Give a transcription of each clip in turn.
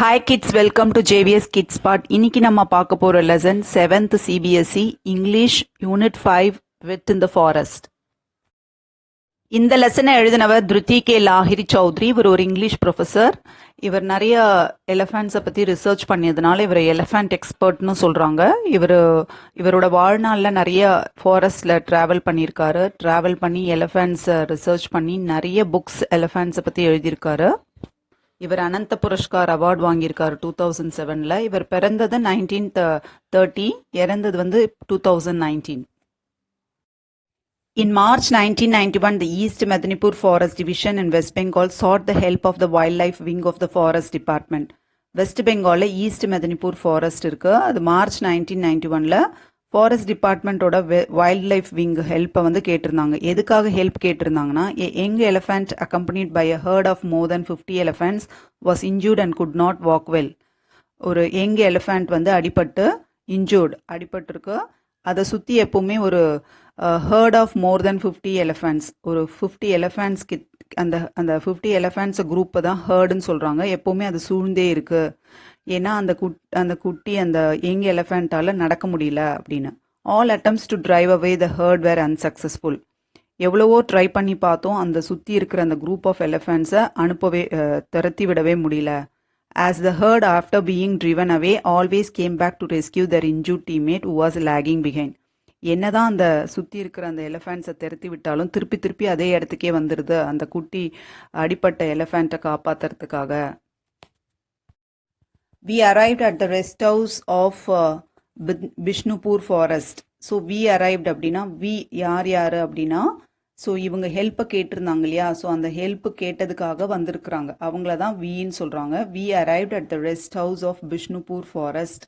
Hi kids, welcome to JVS Kids Part. இன்னைக்கு நம்ம பார்க்க போற lesson 7th CBSE English Unit 5 Wit in the Forest. இந்த லெசனை எழுதினவர் திருத்தி கே லாஹிரி சௌத்ரி. இவர் ஒரு இங்கிலீஷ் ப்ரொஃபஸர். இவர் நிறைய எலிஃபண்ட்ஸை பற்றி ரிசர்ச் பண்ணியதுனால இவர் எலிஃபண்ட் எக்ஸ்பர்ட்னு சொல்கிறாங்க. இவரோட வாழ்நாளில் நிறைய ஃபாரஸ்டில் ட்ராவல் பண்ணியிருக்காரு. ட்ராவல் பண்ணி எலிஃபண்ட்ஸை ரிசர்ச் பண்ணி நிறைய புக்ஸ் எலிஃபண்ட்ஸை பற்றி எழுதியிருக்காரு. இவர் அனந்த புரஸ்கார் அவார்டு வாங்கியிருக்காரு 2007ல். இவர் பிறந்தது 1930, இறந்தது 2019. In March 1991, the East Medinipur Forest Division in West Bengal sought the help of the Wildlife Wing of the Forest Department. West பெங்காலில் ஈஸ்ட் மெதினிப்பூர் ஃபாரஸ்ட் இருக்கு. அது மார்ச் 1991ல் ஃபாரஸ்ட் டிபார்ட்மெண்ட்டோட வைல்ட் லைஃப் விங் ஹெல்ப்பை கேட்டிருந்தாங்க. எதுக்காக ஹெல்ப் கேட்டிருந்தாங்கன்னா, young elephant accompanied by a herd of more than 50 elephants was injured and could not walk well. ஒரு யங் எலிஃபண்ட் அடிபட்டிருக்கு. அதை சுற்றி எப்பவுமே ஒரு herd of more than 50 elephants, ஒரு 50 எலிஃபண்ட்ஸ் அந்த 50 எலிஃபண்ட்ஸ் குரூப்பை தான் ஹர்டுன்னு சொல்கிறாங்க. எப்போவுமே அது சூழ்ந்தே இருக்குது. ஏன்னா அந்த குட்டி அந்த யங் எலிஃபண்ட்டால் நடக்க முடியல அப்படின்னு. All attempts to drive away the herd were unsuccessful. எவ்வளவோ ட்ரை பண்ணி பார்த்தோம், அந்த சுற்றி இருக்கிற அந்த குரூப் ஆஃப் எலிஃபண்ட்ஸை துரத்தி விடவே முடியல. As the herd after being driven away always came back to rescue their injured teammate who was lagging behind. என்னதான் அந்த சுற்றி இருக்கிற அந்த எலிஃபண்ட்ஸை துரத்தி விட்டாலும் திருப்பி அதே இடத்துக்கே வந்துடுது அந்த குட்டி அடிப்பட்ட எலிஃபண்ட்டை காப்பாற்றுறதுக்காக. We arrived at the rest house of Bishnupur forest. So we arrived அப்படின்னா we யார் அப்படின்னா, ஸோ இவங்க ஹெல்ப்பை கேட்டிருந்தாங்க இல்லையா, ஸோ அந்த ஹெல்ப்பு கேட்டதுக்காக வந்திருக்கிறாங்க. அவங்கள தான் வீன்னு சொல்கிறாங்க. We arrived at the rest house of Bishnupur forest.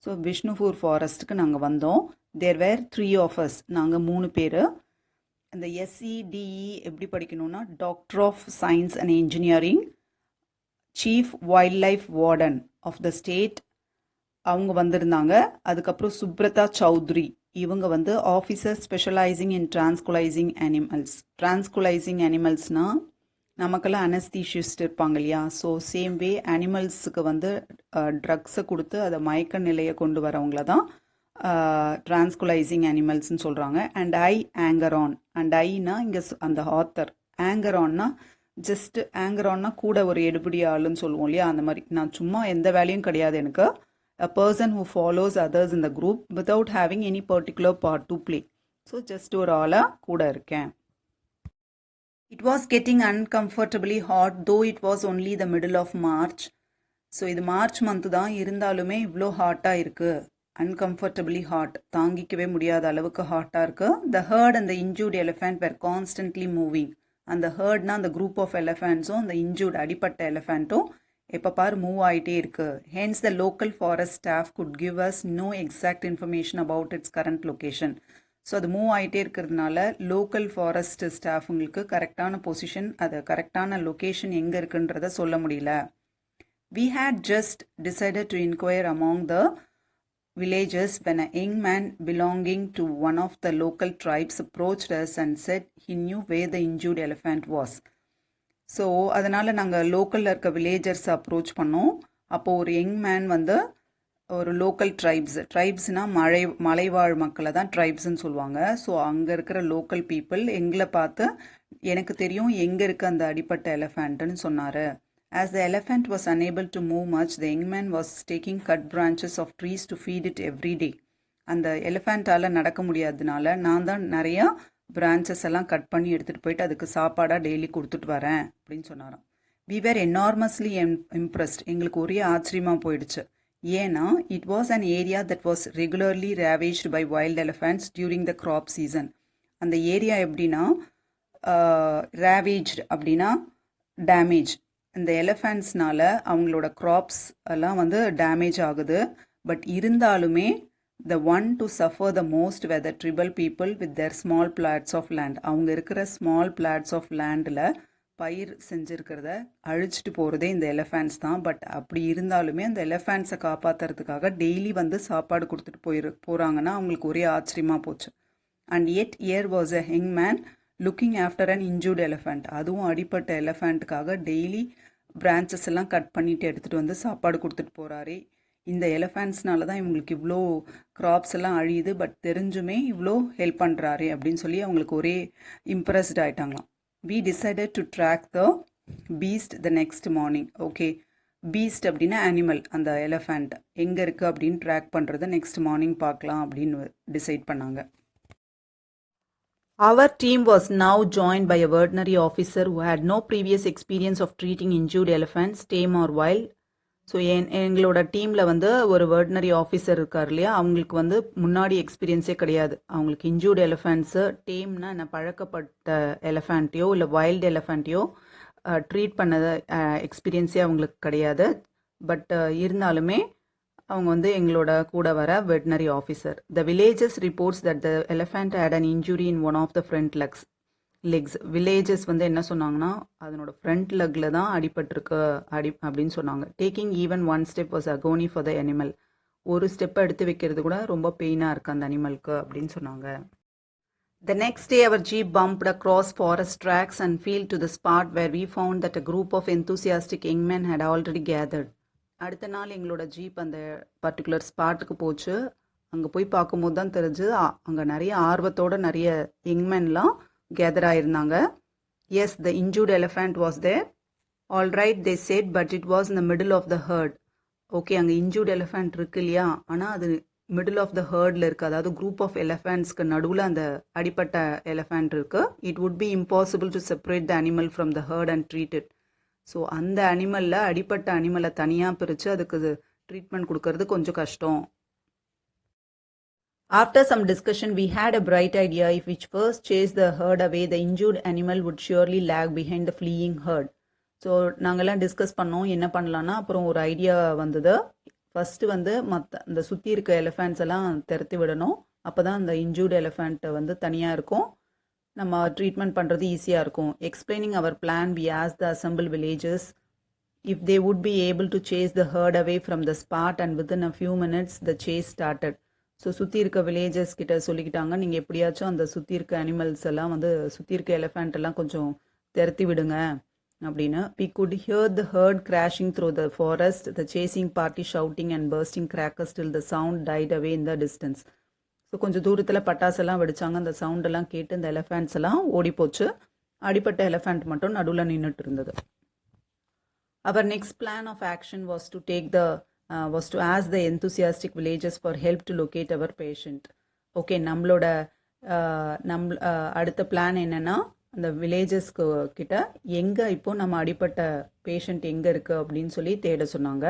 So Bishnupur ஃபாரஸ்ட்டுக்கு நாங்கள் வந்தோம். There were 3 of us. நாங்கள் 3 பேர். அந்த SEDE எப்படி படிக்கணும்னா, doctor of science and engineering, chief wildlife warden of the state அவங்க வந்திருந்தாங்க. அதுக்கப்புறம் சுப்ரதா சௌத்ரி, இவங்க officer specialising in tranquillising animals. Tranquillising அனிமல்ஸ்னால் நமக்கெல்லாம் அனஸ்தீஷிஸ்ட் இருப்பாங்க இல்லையா, ஸோ சேம் வே அனிமல்ஸுக்கு ட்ரக்ஸை கொடுத்து அதை மயக்க நிலையை கொண்டு வரவங்கள தான் டிரான்ஸ்குலைசிங் அனிமல்ஸ்ன்னு சொல்கிறாங்க. அண்ட் ஆங்கரான். அண்ட் ஐனா இங்கே அந்த ஆத்தர். ஆங்கரான்னா ஜஸ்ட் ஆங்கரான்னா கூட ஒரு எடுபடி ஆளுன்னு சொல்லுவோம் இல்லையா, அந்த மாதிரி. நான் சும்மா எந்த வேலையும் கிடையாது எனக்கு. a person who follows others in the group without having any particular part to play. So just ஒரு ஆளா கூட இருக்கேன். It was getting uncomfortably hot though it was only the middle of March. So இது March month தான், இருந்தாலுமே இவ்வளோ ஹாட்டாக இருக்குது. uncomfortably hot, தாங்கிக்கவே முடியாத அளவுக்கு ஹாட்டாக இருக்குது. The herd and the injured elephant were constantly moving. அந்த ஹர்ட்னா அந்த குரூப் ஆஃப் எலிஃபண்ட்ஸும் அந்த இன்ஜூர்ட் அடிப்பட்ட எலிஃபண்ட்டும் எப்போ பார் மூவ் ஆகிட்டே இருக்குது. Hence the local forest staff could give us no exact information about its current location. So அது மூவ் ஆகிட்டே இருக்கிறதுனால லோக்கல் ஃபாரஸ்ட் ஸ்டாஃபுங்களுக்கு கரெக்டான பொசிஷன், அது கரெக்டான லொக்கேஷன் எங்கே இருக்குன்றத சொல்ல முடியல. We had just decided to inquire among the villagers when a young man belonging to one of the local tribes approached us and said he knew where the injured elephant was. So அதனால் நாங்கள் லோக்கலில் இருக்க villagers approach பண்ணோம். அப்போது ஒரு young man ஒரு local ட்ரைப்ஸ்னால் மலைவாழ் மக்களை தான் ட்ரைப்ஸ்ன்னு சொல்லுவாங்க. ஸோ அங்கே இருக்கிற லோக்கல் பீப்புள் எங்களை பார்த்து எனக்கு தெரியும் எங்கே இருக்க அந்த அடிப்பட்ட எலிஃபண்ட்டுன்னு சொன்னார். As the elephant was unable to move much, the young man was taking cut branches of trees to feed it every day. அந்த எலிஃபண்ட்டால் நடக்க முடியாததுனால நான் தான் நிறையா பிரான்ச்சஸ் எல்லாம் கட் பண்ணி எடுத்துகிட்டு போயிட்டு அதுக்கு சாப்பாடாக டெய்லி கொடுத்துட்டு வரேன் அப்படின்னு சொன்னாராம். We were enormously impressed. எங்களுக்கு ஒரே ஆச்சரியமாக போயிடுச்சு. ஏன்னா it was an area that was regularly ravaged by wild elephants during the crop season. அந்த ஏரியா எப்படின்னா, ravaged அப்படின்னா டேமேஜ். இந்த எலிஃபண்ட்ஸ்னால அவங்களோட க்ராப்ஸ் எல்லாம் டேமேஜ் ஆகுது. பட் இருந்தாலுமே the one to suffer the most were the tribal people with their small plots of land. அவங்க இருக்கிற ஸ்மால் பிளாட்ஸ் ஆஃப் லேண்டில் பயிர் செஞ்சுருக்கிறத அழிச்சிட்டு போகிறதே இந்த எலிஃபண்ட்ஸ் தான். பட் அப்படி இருந்தாலுமே அந்த எலிஃபண்ட்ஸை காப்பாற்றுறதுக்காக டெய்லி சாப்பாடு கொடுத்துட்டு போகிறாங்கன்னா அவங்களுக்கு ஒரே ஆச்சரியமாக போச்சு. And yet here was a young man looking after an injured elephant. அதுவும் அடிப்பட்ட எலிஃபண்ட்டுக்காக டெய்லி பிரான்ச்சஸ் எல்லாம் கட் பண்ணிட்டு எடுத்துகிட்டு வந்து சாப்பாடு கொடுத்துட்டு போகிறாரு. இந்த எலிஃபண்ட்ஸ்னால தான் இவங்களுக்கு இவ்வளோ கிராப்ஸ் எல்லாம் அழியுது, பட் தெரிஞ்சுமே இவ்வளோ ஹெல்ப் பண்ணுறாரு அப்படின்னு சொல்லி அவங்களுக்கு ஒரே இம்ப்ரெஸ்ட் ஆயிட்டாங்களாம். We decided to track the beast the next morning. Okay, beast அப்படின்னா அனிமல், அந்த எலிஃபண்ட் எங்கே இருக்குது அப்படின்னு ட்ராக் பண்ணுறத நெக்ஸ்ட் மார்னிங் பார்க்கலாம் அப்படின்னு டிசைட் பண்ணாங்க. Our team was now joined by a veterinary officer who had no previous experience of treating injured elephants, tame or wild. So எங்களோட டீமில் வந்து ஒரு வெர்டினரி ஆஃபீஸர் இருக்கார் இல்லையா, அவங்களுக்கு வந்து முன்னாடி எக்ஸ்பீரியன்ஸே கிடையாது. அவங்களுக்கு இன்ஜூர்டு எலிஃபண்ட்ஸு, டேம்னா என்ன, பழக்கப்பட்ட எலிஃபண்ட்டையோ இல்லை வைல்டு எலிஃபண்ட்டையோ ட்ரீட் பண்ண எக்ஸ்பீரியன்ஸே அவங்களுக்கு கிடையாது. பட் இருந்தாலுமே அவங்க வந்து எங்களோட கூட வர veterinary officer. The villages reports that the elephant had an injury in one of the front legs. Villages வந்து என்ன சொன்னாங்கன்னா, அதனோட ஃப்ரண்ட் லெக்கில் தான் அடிபட்டிருக்கு அப்படின்னு சொன்னாங்க. Taking even one step was agony for the animal. ஒரு ஸ்டெப் எடுத்து வைக்கிறது கூட ரொம்ப பெயினாக இருக்குது அந்த அனிமலுக்கு அப்படின்னு சொன்னாங்க. The next day our jeep bumped across forest tracks and field to the spot where we found that a group of enthusiastic young men had already gathered. அடுத்த நாள் எங்களோட ஜீப் அந்த பர்டிகுலர் ஸ்பாட்டுக்கு போச்சு. அங்கே போய் பார்க்கும்போது தான் தெரிஞ்சு அங்கே நிறைய ஆர்வத்தோட நிறைய யங்மென்லாம் கேதர் ஆயிருந்தாங்க. Yes, the injured elephant was there. All right they said, but it was in the middle of the herd. Okay, அங்கே இன்ஜூர்ட் எலிஃபண்ட் இருக்கு இல்லையா, ஆனால் அது மிடில் ஆஃப் த ஹர்டில் இருக்குது. அதாவது குரூப் ஆஃப் எலிஃபண்ட்ஸ்க்கு நடுவில் அந்த அடிப்பட்ட எலிஃபண்ட் இருக்குது. It would be impossible to separate the animal from the herd and treat it. So அந்த அனிமலில் அடிப்பட்ட அனிமலை தனியாக பிரித்து அதுக்கு ட்ரீட்மெண்ட் கொடுக்கறது கொஞ்சம் கஷ்டம். After some discussion we had a bright idea. If which first chase the herd away, the injured animal would surely lag behind the fleeing herd. So நாங்கள்லாம் டிஸ்கஸ் பண்ணோம் என்ன பண்ணலான்னா. அப்புறம் ஒரு ஐடியா வந்தது. ஃபஸ்ட்டு வந்து அந்த சுற்றி இருக்க எலிஃபண்ட்ஸ் எல்லாம் திறத்தி விடணும். அப்போ தான் அந்த இன்ஜூர்ட் எலிஃபண்ட் வந்து தனியாக இருக்கும், நம்ம ட்ரீட்மெண்ட் பண்ணுறது ஈஸியாக இருக்கும். எக்ஸ்பிளைனிங் அவர் பிளான், வி ஆஸ் the assembled villages if they would be able to chase the herd away from the spot and within a few minutes the chase started. So சுற்றி இருக்க வில்லேஜஸ் கிட்ட சொல்லிக்கிட்டாங்க, நீங்கள் எப்படியாச்சும் அந்த சுற்றி இருக்க அனிமல்ஸ் எல்லாம் வந்து சுற்றி இருக்க எலிஃபண்ட் எல்லாம் கொஞ்சம் திறத்தி விடுங்க அப்படின்னு. We could hear the herd crashing through the forest, the chasing party shouting and bursting crackers till the sound died away in the distance. So கொஞ்சம் தூரத்தில் பட்டாசெல்லாம் வெடிச்சாங்க. அந்த சவுண்டெல்லாம் கேட்டு இந்த எலிஃபண்ட்ஸ் எல்லாம் ஓடி போச்சு. அடிப்பட்ட எலிஃபண்ட் மட்டும் நடுவில் நின்றுட்டு இருந்தது. Our next plan of action was to ask the enthusiastic villagers for help to locate our patient. Okay, நம்மளோட அடுத்த பிளான் என்னன்னா, அந்த வில்லேஜஸ்க்கு கிட்ட எங்கே இப்போ நம்ம அடிப்பட்ட பேஷண்ட் எங்கே இருக்குது அப்படின்னு சொல்லி தேட சொன்னாங்க.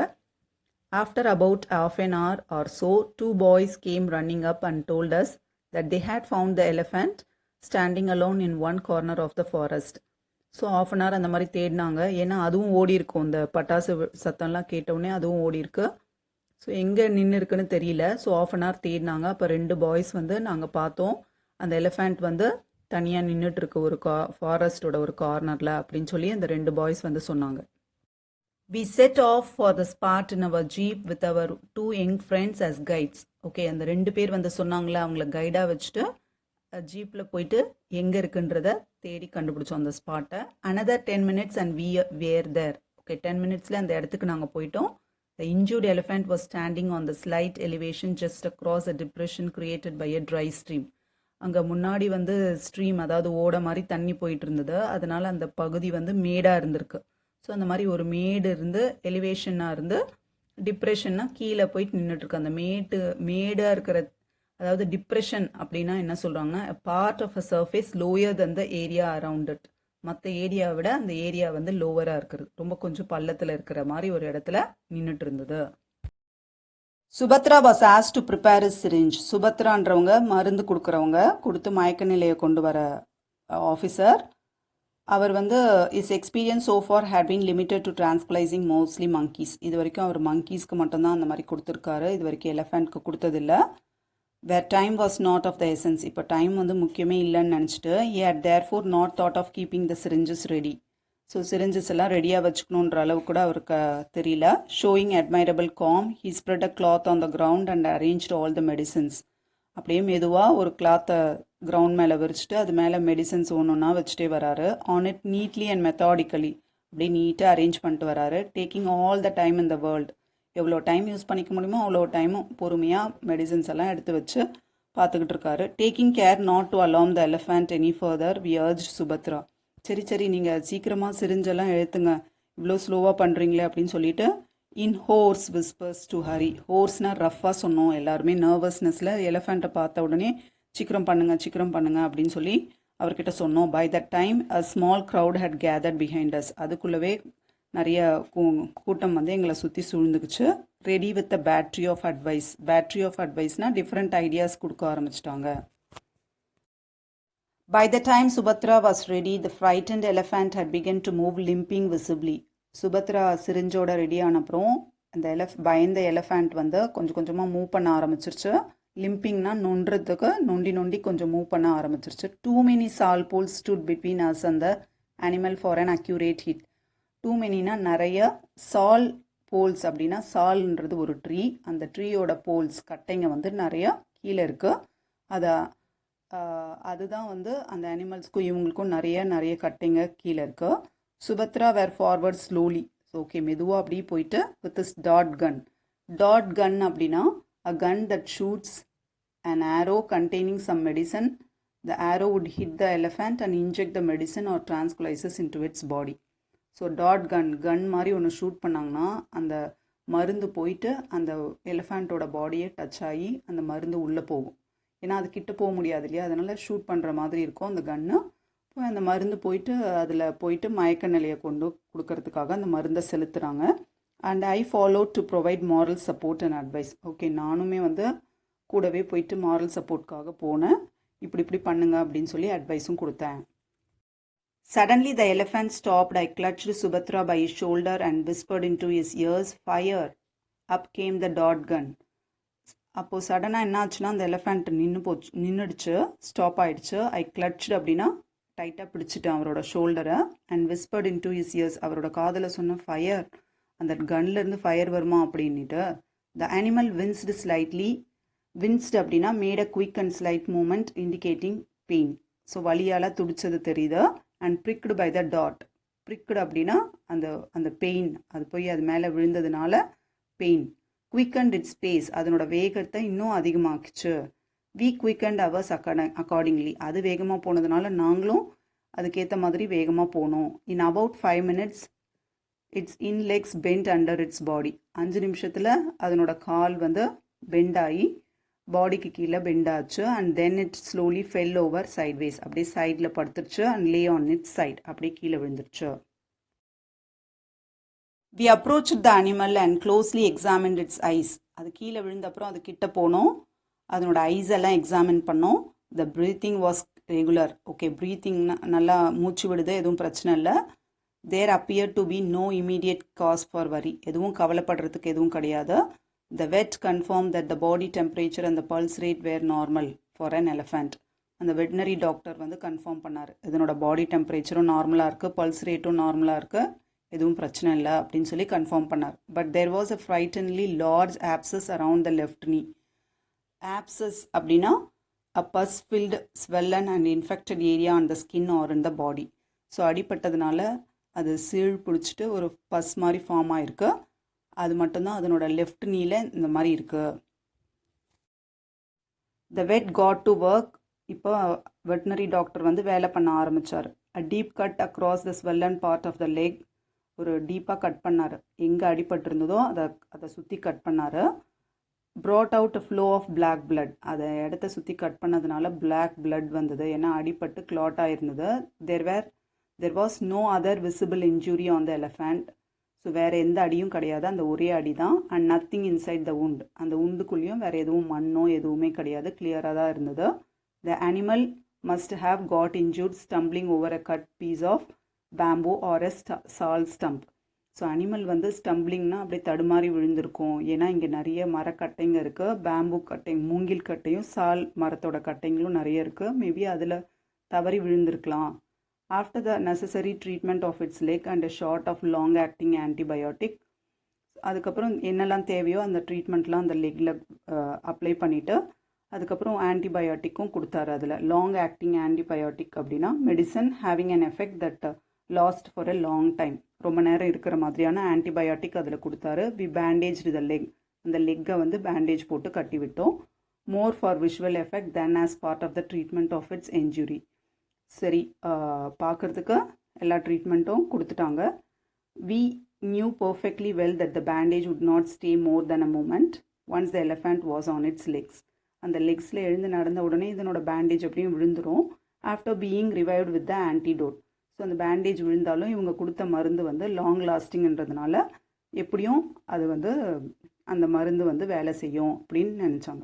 After about half an hour or so, two boys came running up and told us that they had found the elephant standing alone in one corner of the forest. So half an hour அந்த மாதிரி தேடினாங்க. ஏன்னா அதுவும் ஓடி இருக்கும், இந்த பட்டாசு சத்தம்லாம் கேட்டவுடனே அதுவும் ஓடி இருக்கு. ஸோ எங்கே நின்று இருக்குன்னு தெரியல. ஸோ ஆஃப் அன் ஹவர் தேடினாங்க. அப்போ 2 பாய்ஸ் வந்து நாங்கள் பார்த்தோம், அந்த எலிஃபண்ட் வந்து தனியாக நின்றுட்டு இருக்கு ஒரு ஃபாரஸ்டோட ஒரு கார்னரில் அப்படின்னு சொல்லி அந்த 2 பாய்ஸ் வந்து சொன்னாங்க. We set off for the spot in our jeep with our 2 young friends as guides. Okay, அந்த 2 பேர் வந்து சொன்னாங்களே, அவங்கள கைடாக வச்சுட்டு ஜீப்பில் போயிட்டு எங்கே இருக்குன்றத தேடி கண்டுபிடிச்சோம் அந்த ஸ்பாட்டை. Another 10 minutes and we were there. Okay, 10 minutesல அந்த இடத்துக்கு நாங்கள் போயிட்டோம். The injured elephant was standing on the slight elevation just across a depression created by a dry stream. அங்கே முன்னாடி வந்து ஸ்ட்ரீம், அதாவது ஓட மாதிரி தண்ணி போயிட்டு இருந்தது. அதனால அந்த பகுதி வந்து மேடாக இருந்திருக்கு. ஸோ அந்த மாதிரி ஒரு மேடு இருந்து எலிவேஷனாக இருந்து டிப்ரெஷன்னா கீழே போயிட்டு நின்றுட்டுருக்கு. அந்த மேடாக இருக்கிற, அதாவது டிப்ரெஷன் அப்படின்னா என்ன சொல்கிறாங்கன்னா, part of a surface lower than the area around it. மற்ற ஏரியாவை விட அந்த ஏரியா வந்து லோவராக இருக்கிறது, ரொம்ப கொஞ்சம் பள்ளத்தில் இருக்கிற மாதிரி ஒரு இடத்துல நின்றுட்டு இருந்தது. Subhadra was asked to prepare his syringe. சுபத்ரான்றவங்க மருந்து கொடுக்குறவங்க, கொடுத்து மயக்க நிலையை கொண்டு வர ஆஃபீஸர். அவர் வந்து his experience so far had been limited to transplicing mostly monkeys. இது வரைக்கும் அவர் மங்கீஸ்க்கு மட்டும்தான் அந்த மாதிரி கொடுத்துருக்காரு, இது வரைக்கும் எலிஃபண்ட்க்கு கொடுத்ததில்ல. Where time was not of the essence. இப்போ டைம் வந்து முக்கியமே இல்லைன்னு நினச்சிட்டு he had therefore not thought of keeping the syringes ready. So syringes எல்லாம் ரெடியாக வச்சுக்கணுன்ற அளவு கூட அவருக்கு தெரியல. Showing admirable com, he spread a cloth on the ground and arranged all the medicines. அப்படியே மெதுவாக ஒரு கிளாத்தை கிரவுண்ட் மேலே விரிச்சிட்டு அது மேலே மெடிசன்ஸ் ஒன்று ஒன்றா வச்சுட்டே வராரு. On it neatly and methodically. அப்படியே நீட்டாக அரேஞ்ச் பண்ணிட்டு வராரு. Taking all the time in the world. எவ்வளோ டைம் யூஸ் பண்ணிக்க முடியுமோ அவ்வளோ டைமும் பொறுமையாக மெடிசன்ஸ் எல்லாம் எடுத்து வச்சு பார்த்துக்கிட்டு இருக்காரு. Taking care not to alarm the elephant any further we urge Subhadra. சரி நீங்கள் சீக்கிரமாக சிரிஞ்செல்லாம் எழுத்துங்க, இவ்வளோ ஸ்லோவாக பண்ணுறீங்களே அப்படின்னு சொல்லிட்டு இன் ஹோர்ஸ் விஸ்பர்ஸ் டு ஹரி. ஹோர்ஸ்னால் ரஃப்பாக சொன்னோம், எல்லாருமே நர்வஸ்னஸில் எலிஃபண்ட்டை பார்த்த உடனே சீக்கிரம் பண்ணுங்க அப்படின்னு சொல்லி அவர்கிட்ட சொன்னோம். By that time a small crowd had gathered behind us. அதுக்குள்ளவே நிறைய கூட்டம் வந்து எங்களை சுற்றி சூழ்ந்துக்குச்சு. Ready with a battery of advice. Battery of அட்வைஸ்னால் டிஃப்ரெண்ட் ஐடியாஸ் கொடுக்க ஆரம்பிச்சிட்டாங்க. By the time Subhatra was ready, the frightened elephant had begun to move, limping visibly. Subhadra சிரிஞ்சோட ரெடி ஆனப்புறம் அந்த பயந்த எலிஃபண்ட் வந்து கொஞ்சம் கொஞ்சமாக மூவ் பண்ண ஆரம்பிச்சிருச்சு. லிம்பிங்னா நொண்டுறதுக்கு நொண்டி கொஞ்சம் மூவ் பண்ண ஆரம்பிச்சிருச்சு. Too many sal poles stood between us அந்த animal for an accurate hit. Too மெனினா நிறைய, சால் போல்ஸ் அப்படின்னா சால்ன்றது ஒரு ட்ரீ, அந்த ட்ரீயோட போல்ஸ் கட்டைங்க வந்து நிறைய கீழே இருக்குது. அதுதான் வந்து அந்த அனிமல்ஸ்க்கும் இவங்களுக்கும் நிறைய கட்டைங்க கீழே இருக்குது. Subhadra veer forward slowly. Okay, மெதுவாக அப்படியே போயிட்டு வித் இஸ் டாட் கன். டாட் கன் அப்படின்னா a gun that shoots an arrow containing some medicine. The arrow would hit the elephant and inject the medicine or tranquilizers into its body. So டாட் gun மாதிரி ஒன்று shoot பண்ணாங்கன்னா அந்த மருந்து போயிட்டு அந்த எலிஃபண்ட்டோட பாடியை டச் ஆகி அந்த மருந்து உள்ளே போகும். ஏன்னா அது கிட்ட போக முடியாது இல்லையா, அதனால் ஷூட் பண்ணுற மாதிரி இருக்கும் அந்த கன்று. இப்போ அந்த மருந்து போயிட்டு அதில் போயிட்டு மயக்க நிலையை கொண்டு கொடுக்கறதுக்காக அந்த மருந்தை செலுத்துகிறாங்க. And I follow to provide moral support and advice. Okay, நானுமே வந்து கூடவே போயிட்டு மாரல் சப்போர்ட்காக போனேன். இப்படி பண்ணுங்க அப்படின்னு சொல்லி அட்வைஸும் கொடுத்தேன். Suddenly the elephant stopped. I clutched Subhatra by his shoulder and whispered into his ears, "Fire!" Up came the dot gun. அப்போது சடனாக என்ன ஆச்சுன்னா அந்த எலிஃபண்ட் நின்றுடுச்சு, ஸ்டாப் ஆயிடுச்சு. ஐ கிளட்ச்டு அப்படின்னா டைட்டாக பிடிச்சிட்டேன் அவரோட ஷோல்டரை. And whispered into his ears, அவரோட காதில் சொன்ன ஃபயர், அந்த கன்லேருந்து ஃபயர் வருமா அப்படின்ட்டு. த அனிமல் வின்ஸ்டு ஸ்லைட்லி. வின்ஸ்டு அப்படின்னா made a quick and slight movement indicating pain. So வலியால் துடிச்சது தெரியுது. அண்ட் ப்ரிக்டு பை த டாட். ப்ரிக்டு அப்படின்னா அந்த பெயின், அது போய் அது மேலே விழுந்ததுனால பெயின். குவிக்கண்ட் இட்ஸ் ஸ்பேஸ், அதனோட வேகத்தை இன்னும் அதிகமாக்குச்சு. வி குவிக்கண்ட் அவர்ஸ் அக்கார்டிங்லி, அது வேகமாக போனதுனால நாங்களும் அதுக்கேற்ற மாதிரி வேகமாக போனோம். In about 5 minutes its hind legs bent under its body. 5 நிமிஷத்தில் அதனோட கால் வந்து பெண்ட் ஆகி பாடிக்கு கீழே பெண்ட் ஆச்சு. And then it slowly fell over sideways, அப்படியே சைடில் படுத்துருச்சு. And lay on its side, அப்படியே கீழே விழுந்துருச்சு. We approach the animal and closely examined its eyes. அது கீழே விழுந்த அப்புறம் அது கிட்ட போனோம், அதனோட ஐஸ் எல்லாம் எக்ஸாமின் பண்ணோம். The breathing was regular. Okay, breathing நல்லா மூச்சு விடுது, எதுவும் பிரச்சனை இல்லை. There appear to be no immediate cause for worry, எதுவும் கவலைப்படுறதுக்கு எதுவும் கிடையாது. The vet confirmed that the body temperature and the pulse rate were normal for an elephant. அந்த வெட்டினரி டாக்டர் வந்து கன்ஃபார்ம் பண்ணார், இதனோட பாடி டெம்பரேச்சரும் நார்மலாக இருக்குது, பல்ஸ் ரேட்டும் நார்மலாக இருக்குது, எதுவும் பிரச்சனை இல்லை அப்படின்னு சொல்லி கன்ஃபார்ம் பண்ணார். But there was a frighteningly large abscess around the left knee. Abscess அப்படின்னா a pus filled swollen and infected area on the skin or in the body. So அடிப்பட்டதுனால அது சீழ் பிடிச்சிட்டு ஒரு பஸ் மாதிரி ஃபார்ம் ஆகிருக்கு. அது மட்டும்தான் அதனோட லெஃப்ட் நீல இந்த மாதிரி இருக்கு. The vet got to work. இப்போ வெட்டினரி டாக்டர் வந்து வேலை பண்ண ஆரம்பித்தார். A deep cut across the swollen part of the leg. ஒரு டீப்பாக கட் பண்ணார், எங்கே அடிபட்டிருந்ததோ அதை சுற்றி கட் பண்ணார். Brought out a flow of black blood. அதை இடத்த சுற்றி கட் பண்ணதுனால பிளாக் பிளட் வந்தது, ஏன்னா அடிபட்டு கிளாட் ஆயிருந்தது. There was no other visible injury on the elephant. So வேறு எந்த அடியும் கிடையாது, அந்த ஒரே அடி தான். And nothing inside the wound, அந்த உண்டுக்குள்ளேயும் வேறு எதுவும் மண்ணோ எதுவுமே கிடையாது, கிளியராக தான் இருந்தது. The animal must have got injured stumbling over a cut piece of bamboo or a sal stump. So animal வந்து ஸ்டம்பிளிங்னா அப்படியே தடுமாறி விழுந்திருக்கும், ஏன்னா இங்கே நிறைய மரக்கட்டைங்க இருக்குது, பேம்பு கட்டை, மூங்கில் கட்டையும் சால் மரத்தோட கட்டைங்களும் நிறைய இருக்குது. மேபி அதில் தவறி விழுந்திருக்கலாம். After the necessary treatment of its leg and a shot of long-acting antibiotic, அதுக்கப்புறம் என்னெல்லாம் தேவையோ அந்த ட்ரீட்மெண்ட்லாம் அந்த லெக்கில் அப்ளை பண்ணிவிட்டு அதுக்கப்புறம் ஆன்டிபயோட்டிக்கும் கொடுத்தாரு. அதில் லாங் ஆக்டிங் ஆன்டிபயோட்டிக் அப்படின்னா medicine having an effect that last for a long time, ரொம்ப நேரம் இருக்கிற மாதிரியான ஆன்டிபயோட்டிக் அதில் கொடுத்தாரு. வி பேண்டேஜ் த லெக், அந்த லெக்கை வந்து பேண்டேஜ் போட்டு கட்டி விட்டோம். More for visual effect than as part of the treatment of its injury. சரி, பார்க்குறதுக்கு எல்லா ட்ரீட்மெண்ட்டும் கொடுத்துட்டாங்க. We knew perfectly well that the bandage would not stay more than a moment once the elephant was on its legs. அந்த லெக்ஸில் எழுந்து நடந்த உடனே இதனோட பேண்டேஜ் அப்படியும் விழுந்துடும். After being revived with the antidote. So அந்த பேண்டேஜ் விழுந்தாலும் இவங்க கொடுத்த மருந்து வந்து லாங் லாஸ்டிங்ன்றதுனால எப்படியும் அது வந்து அந்த மருந்து வந்து வேலை செய்யும் அப்படின்னு நினச்சாங்க.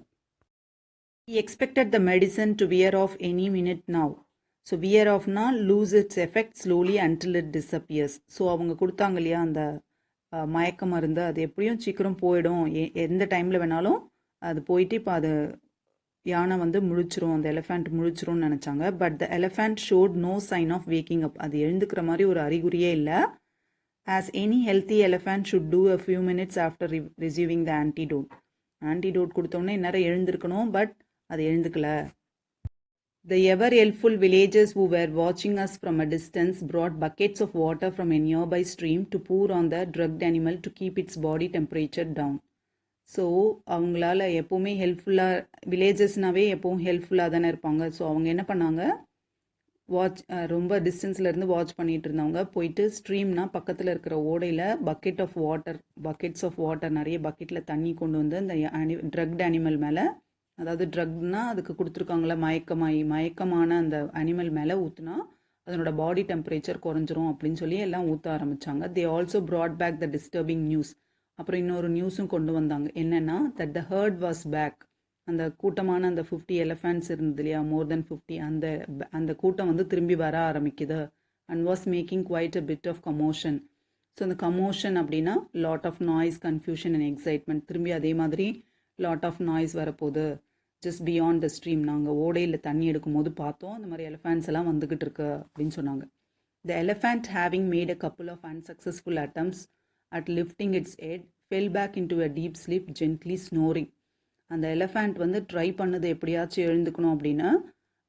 He expected the medicine to wear off any minute now. So wear ஆஃப்னா lose its effect slowly until it disappears. So அவங்க கொடுத்தாங்க இல்லையா அந்த மயக்க மருந்து, அது எப்படியும் சீக்கிரம் போயிடும், எந்த டைமில் வேணாலும் அது போயிட்டு இப்போ அது யானை வந்து முழிச்சிரும், அந்த எலிஃபண்ட் முழிச்சிரும்னு நினச்சாங்க. But the elephant showed no sign of waking up. அது எழுந்துக்கிற மாதிரி ஒரு அறிகுறியே இல்லை. As any healthy elephant should do a few minutes after receiving the antidote. Antidote கொடுத்தோன்னே இந்நேரம் எழுந்திருக்கணும், பட் அது எழுந்துக்கல. The ever helpful villagers who were watching us from a distance brought buckets of water from a nearby stream to pour on the drugged animal to keep its body temperature down. So அவங்களால எப்போவுமே ஹெல்ப்ஃபுல்லாக, வில்லேஜஸ்னாவே எப்போவும் ஹெல்ப்ஃபுல்லாக தானே இருப்பாங்க. So அவங்க என்ன பண்ணாங்க, ரொம்ப டிஸ்டன்ஸ்லேருந்து வாட்ச் பண்ணிகிட்டு இருந்தவங்க போயிட்டு ஸ்ட்ரீம்னா பக்கத்தில் இருக்கிற ஓடையில் பக்கெட்ஸ் ஆஃப் வாட்டர் நிறைய பக்கெட்டில் தண்ணி கொண்டு வந்து அந்த ட்ரக்ட் அனிமல் மேலே, அதாவது ட்ரக்னா அதுக்கு கொடுத்துருக்காங்களா மயக்கமான அந்த அனிமல் மேலே ஊற்றுனா அதனோட பாடி டெம்பரேச்சர் குறைஞ்சிரும் அப்படின்னு சொல்லி எல்லாம் ஊற்ற ஆரம்பித்தாங்க. They also brought back the disturbing news. அப்புறம் இன்னொரு நியூஸும் கொண்டு வந்தாங்க. என்னென்னா that the herd was back. அந்த கூட்டமான அந்த 50 எலிஃபண்ட்ஸ் இருந்தது இல்லையா, மோர் தென் 50, அந்த கூட்டம் வந்து திரும்பி வர ஆரம்பிக்குது. And was making quite a bit of commotion. So அந்த கமோஷன் அப்படின்னா lot of noise, confusion and excitement. திரும்பி அதே மாதிரி லாட் ஆஃப் நாய்ஸ் வரப்போகுது. ஜஸ்ட் பியாண்ட் த ஸ்ட்ரீம், நாங்கள் ஓடையில் தண்ணி எடுக்கும் போது பார்த்தோம் அந்த மாதிரி எலிஃபண்ட்ஸ் எல்லாம் வந்துக்கிட்டு இருக்கு அப்படின்னு சொன்னாங்க. The elephant having made a couple of unsuccessful attempts at lifting its head fell back into a deep sleep gently snoring. அந்த எலிஃபண்ட் வந்து ட்ரை பண்ணது எப்படியாச்சும் எழுந்துக்கணும் அப்படின்னு,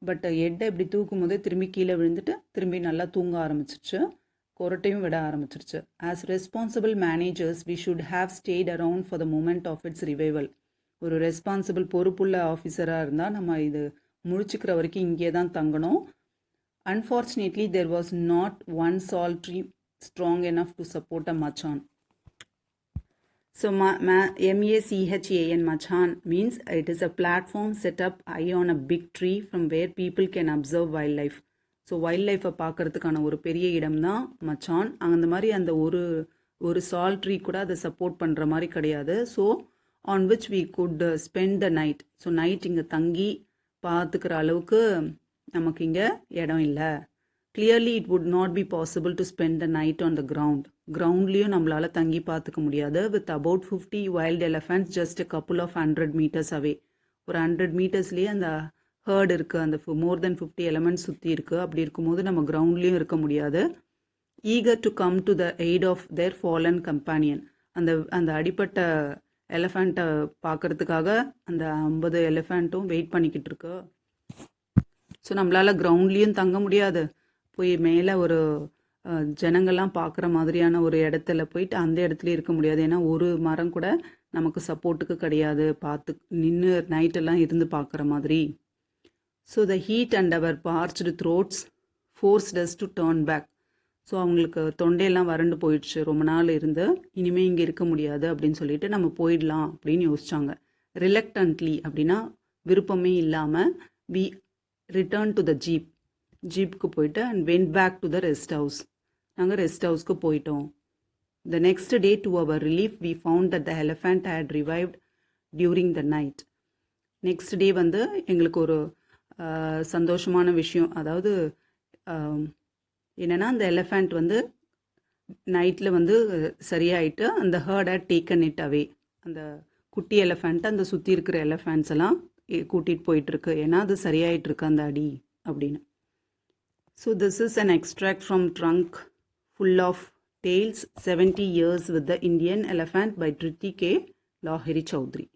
பட் ஹெட்டை இப்படி தூக்கும் போதே திரும்பி கீழே விழுந்துட்டு திரும்பி நல்லா தூங்க ஆரம்பிச்சிருச்சு, கொரட்டையும் விட ஆரம்பிச்சிருச்சு. As responsible managers we should have stayed around for the moment of its revival. ஒரு ரெஸ்பான்சிபிள் பொறுப்புள்ள ஆஃபீஸராக இருந்தால் நம்ம இது முடிச்சுக்கிற வரைக்கும் இங்கே தான் தங்கணும். Unfortunately there was not one sal tree strong enough to support a machan. So MACHAN machan means it is a platform set up high on a big tree from where people can observe wild life. So வைல்ட் லைஃப்பை பார்க்கறதுக்கான ஒரு பெரிய இடம் தான் மச்சான். அந்த மாதிரி அந்த ஒரு சால் ட்ரீ கூட அதை சப்போர்ட் பண்ணுற மாதிரி கிடையாது. So on which we could spend the night. So night இங்கே தங்கி பார்த்துக்கிற அளவுக்கு நமக்கு இங்கே இடம் இல்லை. Clearly it would not be possible to spend the night on the கிரவுண்ட்லேயும் நம்மளால் தங்கி பார்த்துக்க முடியாது. With about 50 wild elephants just a couple of 100 meters away. ஒரு 100 மீட்டர்ஸ்லேயே அந்த ஹர்ட் இருக்குது, அந்த மோர் தென் 50 எலிமெண்ட்ஸ் சுற்றி இருக்குது. அப்படி இருக்கும்போது நம்ம கிரவுண்ட்லேயும் இருக்க முடியாது. Eager to come to the aid of their fallen companion. அந்த அடிப்பட்ட எலிஃபண்ட்டை பார்க்குறதுக்காக அந்த 50 எலிஃபண்ட்டும் வெயிட் பண்ணிக்கிட்டு இருக்கு. ஸோ நம்மளால் கிரவுண்ட்லேயும் தங்க முடியாது, போய் மேலே ஒரு ஜனங்கள்லாம் பார்க்குற மாதிரியான ஒரு இடத்துல போயிட்டு அந்த இடத்துலையும் இருக்க முடியாது. ஏன்னா ஒரு மரம் கூட நமக்கு சப்போர்ட்டுக்கு கிடையாது, பார்த்து நின்று நைட்டெல்லாம் இருந்து பார்க்குற மாதிரி. So the heat and our parched throats forced us to turn back. So அவங்களுக்கு தொண்டையெல்லாம் வறண்டு போயிடுச்சு, ரொம்ப நாள் இருந்து இனிமேல் இங்கே இருக்க முடியாது அப்படின்னு சொல்லிட்டு நம்ம போயிடலாம் அப்படின்னு யோசிச்சாங்க. ரிலக்டன்ட்லி அப்படின்னா விருப்பமே இல்லாமல் வி ரிட்டர்ன் டு த ஜீப்புக்கு போயிட்டு and went back to the rest house. நாங்கள் ரெஸ்ட் ஹவுஸ்க்கு போயிட்டோம். The next day to our relief we found that the elephant had revived during the night. Next day வந்து எங்களுக்கு ஒரு சந்தோஷமான விஷயம், அதாவது என்னென்னா அந்த எலிஃபண்ட் வந்து நைட்டில் வந்து சரியாயிட்டு அந்த herd had taken it away. அந்த குட்டி எலிஃபண்ட் அந்த சுற்றி இருக்கிற எலிஃபண்ட்ஸ் எல்லாம் கூட்டிகிட்டு போயிட்டுருக்கு, ஏன்னா அது சரியாயிட்டிருக்கு அந்த அடி அப்படின்னு. So this is an extract from trunk full of tales 70 years with the Indian elephant by Triti K. Lahiri Chaudhary.